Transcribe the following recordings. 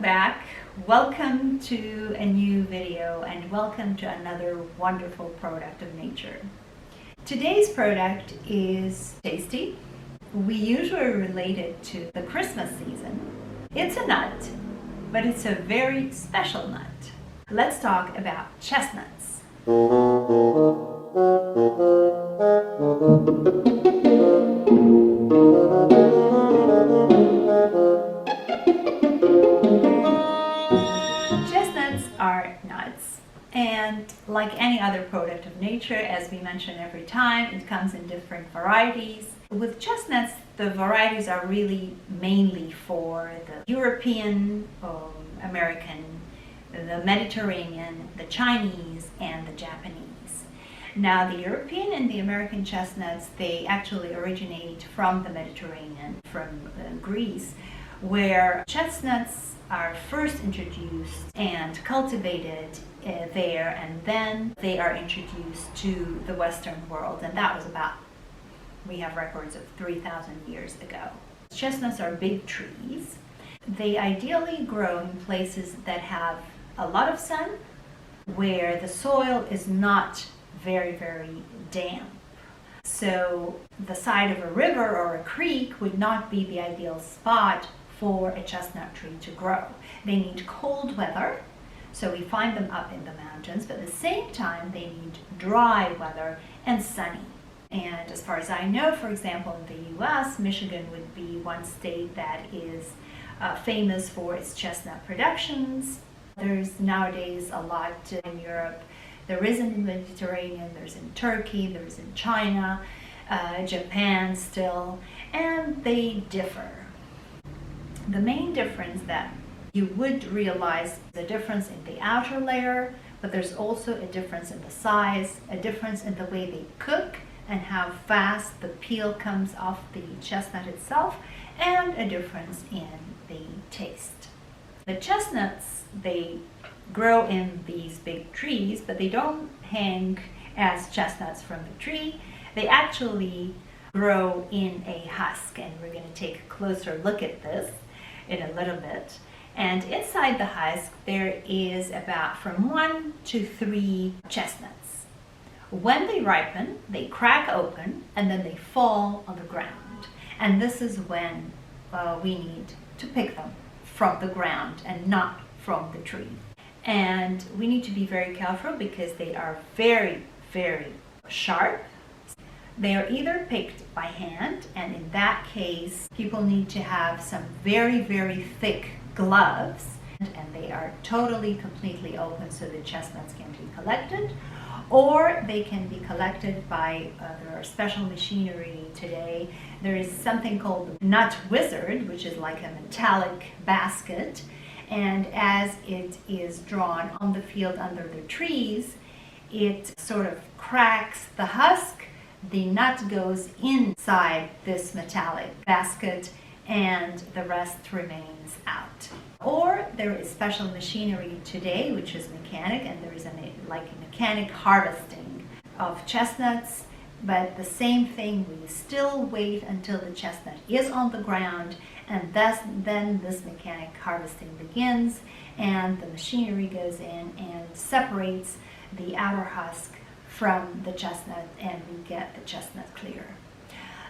back. Welcome to a new video and welcome to another wonderful product of nature. Today's product is tasty. We usually relate it to the Christmas season. It's a nut, but it's a very special nut. Let's talk about chestnuts. Chestnuts are nuts, and like any other product of nature, as we mention every time, it comes in different varieties. With chestnuts, the varieties are really mainly for the European, American, the Mediterranean, the Chinese, and the Japanese. Now, the European and the American chestnuts, they actually originate from the Mediterranean, from Greece, where chestnuts are first introduced and cultivated there, and then they are introduced to the Western world, and that was about, we have records of 3,000 years ago. Chestnuts are big trees. They ideally grow in places that have a lot of sun, where the soil is not very, very damp. So the side of a river or a creek would not be the ideal spot for a chestnut tree to grow. They need cold weather, so we find them up in the mountains, but at the same time they need dry weather and sunny. And as far as I know, for example, in the US, Michigan would be one state that is famous for its chestnut productions. There's nowadays a lot in Europe. There is in the Mediterranean, there's in Turkey, there's in China, Japan still, and they differ. The main difference that you would realize the difference in the outer layer, but there's also a difference in the size, a difference in the way they cook and how fast the peel comes off the chestnut itself, and a difference in the taste. The chestnuts, they grow in these big trees, but they don't hang as chestnuts from the tree. They actually grow in a husk, and we're going to take a closer look at this in a little bit. And inside the husk there is about from 1 to 3 chestnuts. When they ripen, they crack open and then they fall on the ground. And this is when we need to pick them from the ground and not from the tree. And we need to be very careful because they are very, very sharp. They are either picked by hand, and in that case, people need to have some very, very thick gloves, and they are totally, completely open so the chestnuts can be collected, or they can be collected by, there are special machinery today. There is something called the nut wizard, which is like a metallic basket, and as it is drawn on the field under the trees, it sort of cracks the husk. The nut goes inside this metallic basket and the rest remains out. Or there is special machinery today which is mechanic, and there is like a mechanic harvesting of chestnuts, but the same thing, we still wait until the chestnut is on the ground, and then this mechanic harvesting begins, and the machinery goes in and separates the outer husk from the chestnut, and we get the chestnut clear.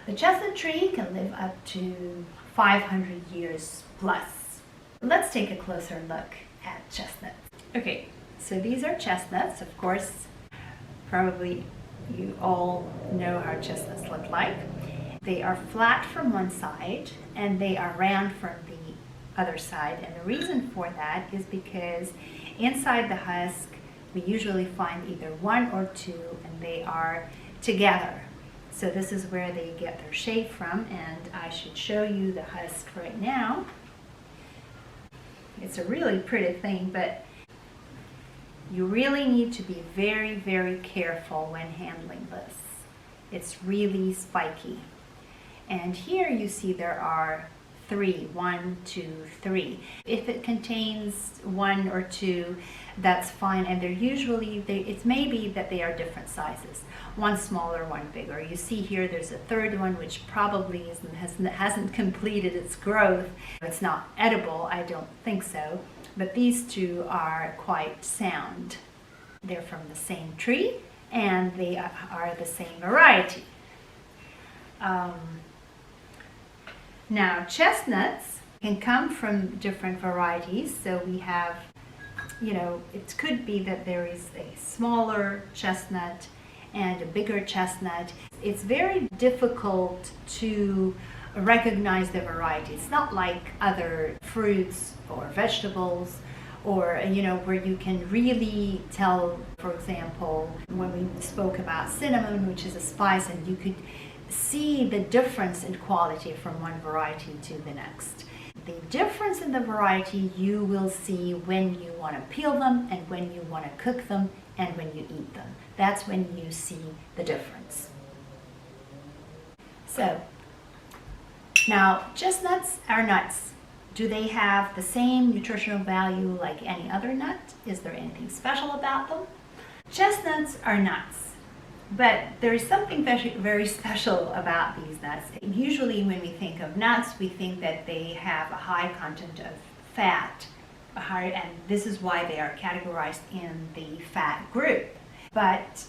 The chestnut tree can live up to 500 years plus. Let's take a closer look at chestnuts. Okay, so these are chestnuts. Of course, probably you all know how chestnuts look like. They are flat from one side and they are round from the other side, and the reason for that is because inside the husk we usually find either 1 or 2, and they are together. So this is where they get their shape from, and I should show you the husk right now. It's a really pretty thing, but you really need to be very, very careful when handling this. It's really spiky. And here you see there are three, 1, 2, 3. If it contains 1 or 2, that's fine, and they're usually, it may be that they are different sizes. One smaller, one bigger. You see here there's a third one which probably hasn't completed its growth. It's not edible, I don't think so, but these two are quite sound. They're from the same tree and they are the same variety. Now, chestnuts can come from different varieties. So we have, it could be that there is a smaller chestnut and a bigger chestnut. It's very difficult to recognize the variety. It's not like other fruits or vegetables, or where you can really tell. For example, when we spoke about cinnamon, which is a spice, and you could see the difference in quality from one variety to the next. The difference in the variety you will see when you want to peel them and when you want to cook them and when you eat them. That's when you see the difference. So now, chestnuts are nuts. Do they have the same nutritional value like any other nut? Is there anything special about them? Chestnuts are nuts, but there is something very special about these nuts. Usually when we think of nuts, we think that they have a high content of fat, and this is why they are categorized in the fat group. But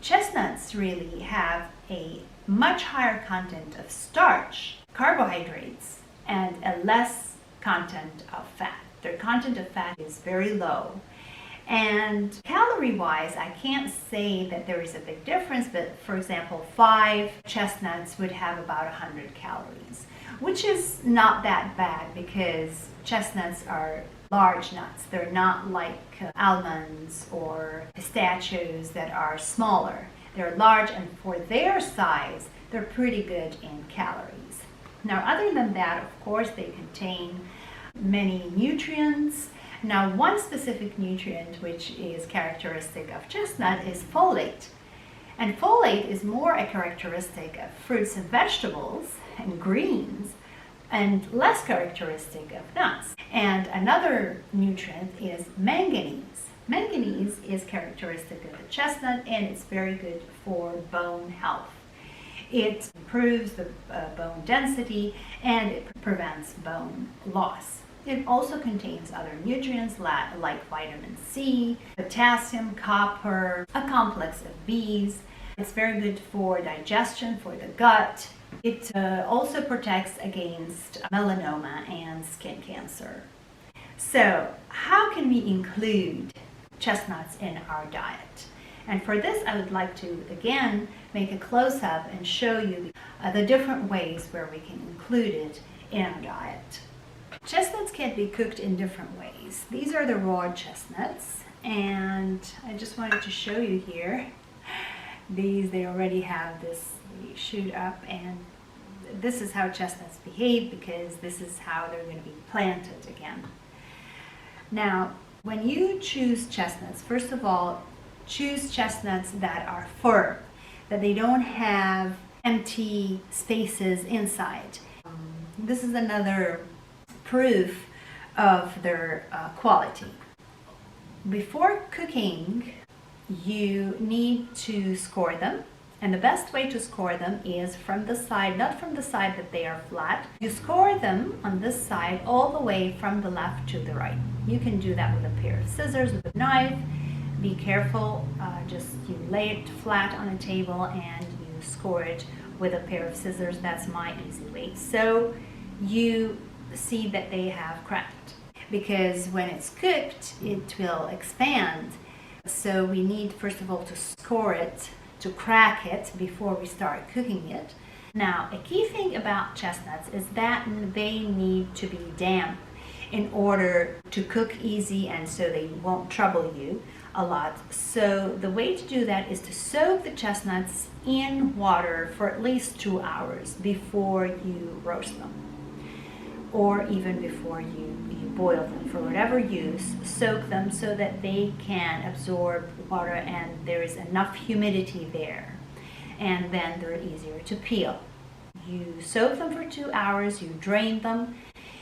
chestnuts really have a much higher content of starch, carbohydrates, and a less content of fat. Their content of fat is very low. And calorie-wise, I can't say that there is a big difference, but for example, 5 chestnuts would have about 100 calories, which is not that bad because chestnuts are large nuts. They're not like almonds or pistachios that are smaller. They're large, and for their size, they're pretty good in calories. Now, other than that, of course, they contain many nutrients. Now, one specific nutrient which is characteristic of chestnut is folate. And folate is more a characteristic of fruits and vegetables and greens, and less characteristic of nuts. And another nutrient is manganese. Manganese is characteristic of the chestnut, and it's very good for bone health. It improves the bone density and it prevents bone loss. It also contains other nutrients like vitamin C, potassium, copper, a complex of Bs. It's very good for digestion, for the gut. It also protects against melanoma and skin cancer. So, how can we include chestnuts in our diet? And for this, I would like to again make a close-up and show you the different ways where we can include it in our diet. Chestnuts can be cooked in different ways. These are the raw chestnuts, and I just wanted to show you here. They already have this, they shoot up, and this is how chestnuts behave because this is how they're going to be planted again. Now, when you choose chestnuts, first of all, choose chestnuts that are firm, that they don't have empty spaces inside. This is another proof of their quality. Before cooking, you need to score them, and the best way to score them is from the side, not from the side that they are flat. You score them on this side all the way from the left to the right. You can do that with a pair of scissors, with a knife. Be careful, just you lay it flat on a table and you score it with a pair of scissors. That's my easy way. So you see that they have cracked, because when it's cooked it will expand. So we need first of all to score it, to crack it before we start cooking it. Now, a key thing about chestnuts is that they need to be damp in order to cook easy and so they won't trouble you a lot. So the way to do that is to soak the chestnuts in water for at least 2 hours before you roast them, or even before you boil them. For whatever use, soak them so that they can absorb water and there is enough humidity there, and then they're easier to peel. You soak them for 2 hours, you drain them,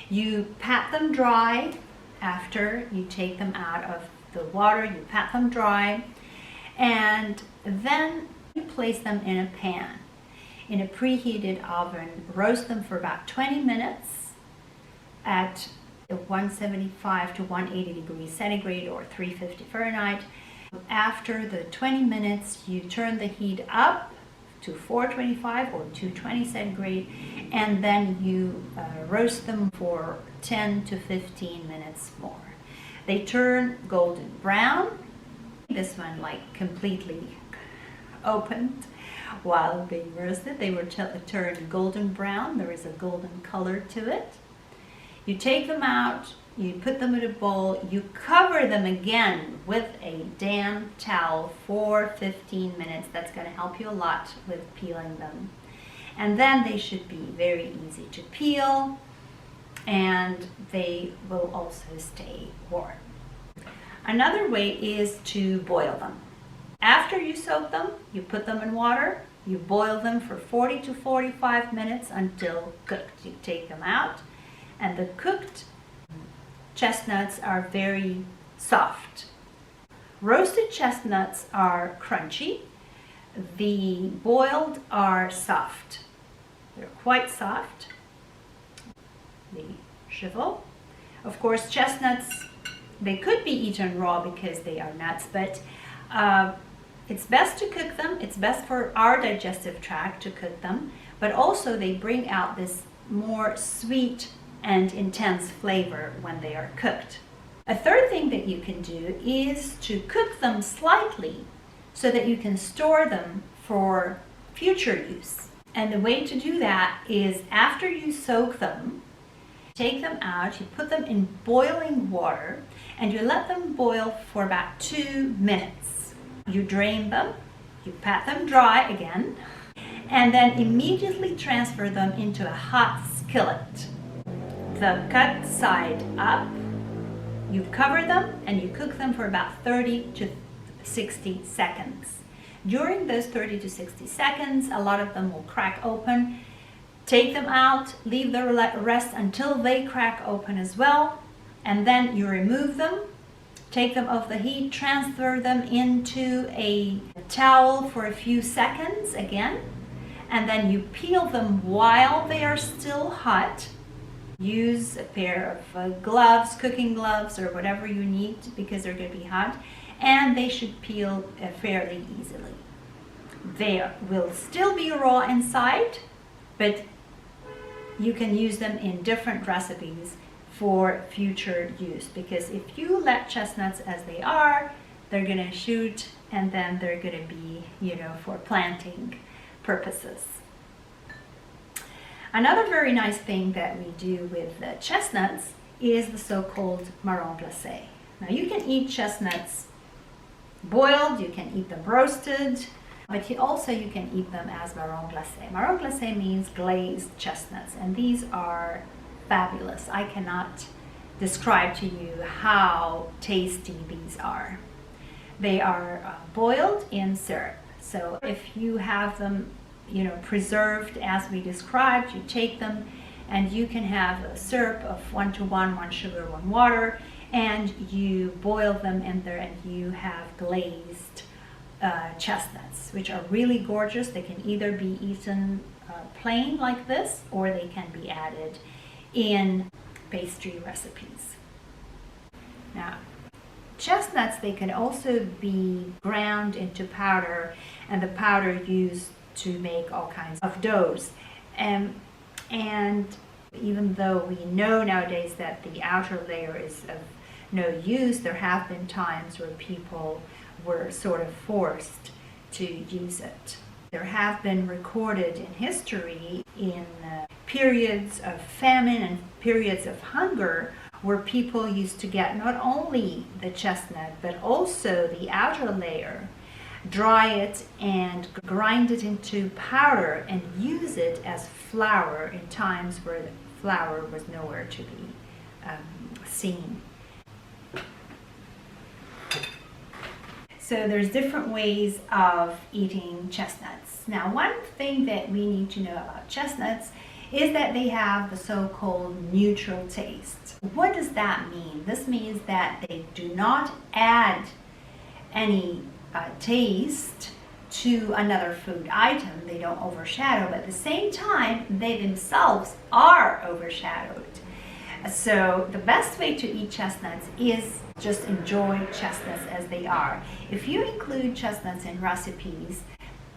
you pat them dry after you take them out of the water, you pat them dry, and then you place them in a pan. In a preheated oven, roast them for about 20 minutes at 175 to 180 degrees centigrade or 350 Fahrenheit. After the 20 minutes, you turn the heat up to 425 or 220 centigrade, and then you roast them for 10 to 15 minutes more. They turn golden brown. This one like completely opened while being roasted. They were turned golden brown. There is a golden color to it. You take them out, you put them in a bowl, you cover them again with a damp towel for 15 minutes. That's going to help you a lot with peeling them. And then they should be very easy to peel, and they will also stay warm. Another way is to boil them. After you soak them, you put them in water, you boil them for 40 to 45 minutes until cooked. You take them out, and the cooked chestnuts are very soft. Roasted chestnuts are crunchy. The boiled are soft. They're quite soft. The cheval. Of course, chestnuts, they could be eaten raw because they are nuts, but it's best to cook them. It's best for our digestive tract to cook them, but also they bring out this more sweet and intense flavor when they are cooked. A third thing that you can do is to cook them slightly so that you can store them for future use. And the way to do that is after you soak them, take them out, you put them in boiling water, and you let them boil for about 2 minutes. You drain them, you pat them dry again, and then immediately transfer them into a hot skillet. The cut side up, you cover them and you cook them for about 30 to 60 seconds. During those 30 to 60 seconds, a lot of them will crack open. Take them out, leave the rest until they crack open as well, and then you remove them, take them off the heat, transfer them into a towel for a few seconds again, and then you peel them while they are still hot. Use a pair of gloves, cooking gloves, or whatever you need because they're going to be hot, and they should peel fairly easily. They will still be raw inside, but you can use them in different recipes for future use, because if you let chestnuts as they are, they're going to shoot, and then they're going to be, for planting purposes. Another very nice thing that we do with the chestnuts is the so-called marron glacé. Now you can eat chestnuts boiled, you can eat them roasted, but you can eat them as marron glacé. Marron glacé means glazed chestnuts, and these are fabulous. I cannot describe to you how tasty these are. They are boiled in syrup. So if you have them preserved as we described, you take them and you can have a syrup of 1:1, 1 sugar, 1 water, and you boil them in there, and you have glazed chestnuts, which are really gorgeous. They can either be eaten plain like this, or they can be added in pastry recipes. Now, chestnuts, they can also be ground into powder, and the powder used to make all kinds of doughs. And even though we know nowadays that the outer layer is of no use, there have been times where people were sort of forced to use it. There have been recorded in history in periods of famine and periods of hunger where people used to get not only the chestnut but also the outer layer, dry it and grind it into powder and use it as flour in times where the flour was nowhere to be So there's different ways of eating chestnuts. Now, one thing that we need to know about chestnuts is that they have the so-called neutral taste. What does that mean? This means that they do not add any taste to another food item. They don't overshadow, but at the same time, they themselves are overshadowed. So the best way to eat chestnuts is just enjoy chestnuts as they are. If you include chestnuts in recipes,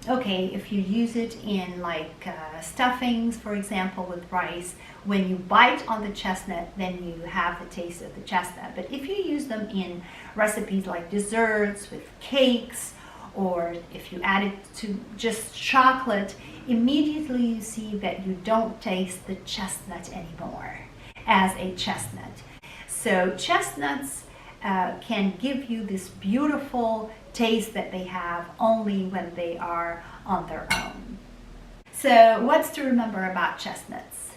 okay, if you use it in like stuffings, for example, with rice, when you bite on the chestnut, then you have the taste of the chestnut. But if you use them in recipes like desserts, with cakes, or if you add it to just chocolate, immediately you see that you don't taste the chestnut anymore as a chestnut. So chestnuts can give you this beautiful taste that they have only when they are on their own. So what's to remember about chestnuts?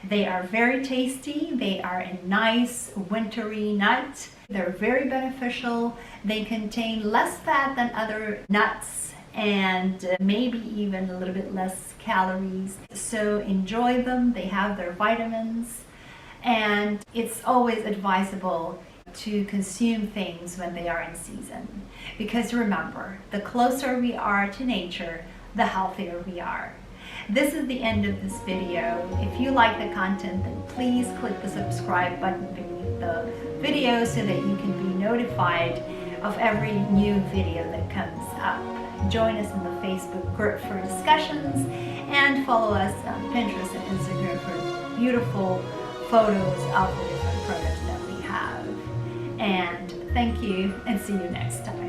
They are very tasty. They are a nice wintry nut. They're very beneficial. They contain less fat than other nuts and maybe even a little bit less calories. So enjoy them. They have their vitamins. And it's always advisable to consume things when they are in season. Because remember, the closer we are to nature, the healthier we are. This is the end of this video. If you like the content, then please click the subscribe button beneath the video so that you can be notified of every new video that comes up. Join us in the Facebook group for discussions and follow us on Pinterest and Instagram for beautiful photos of the different products that we have. And thank you, and see you next time.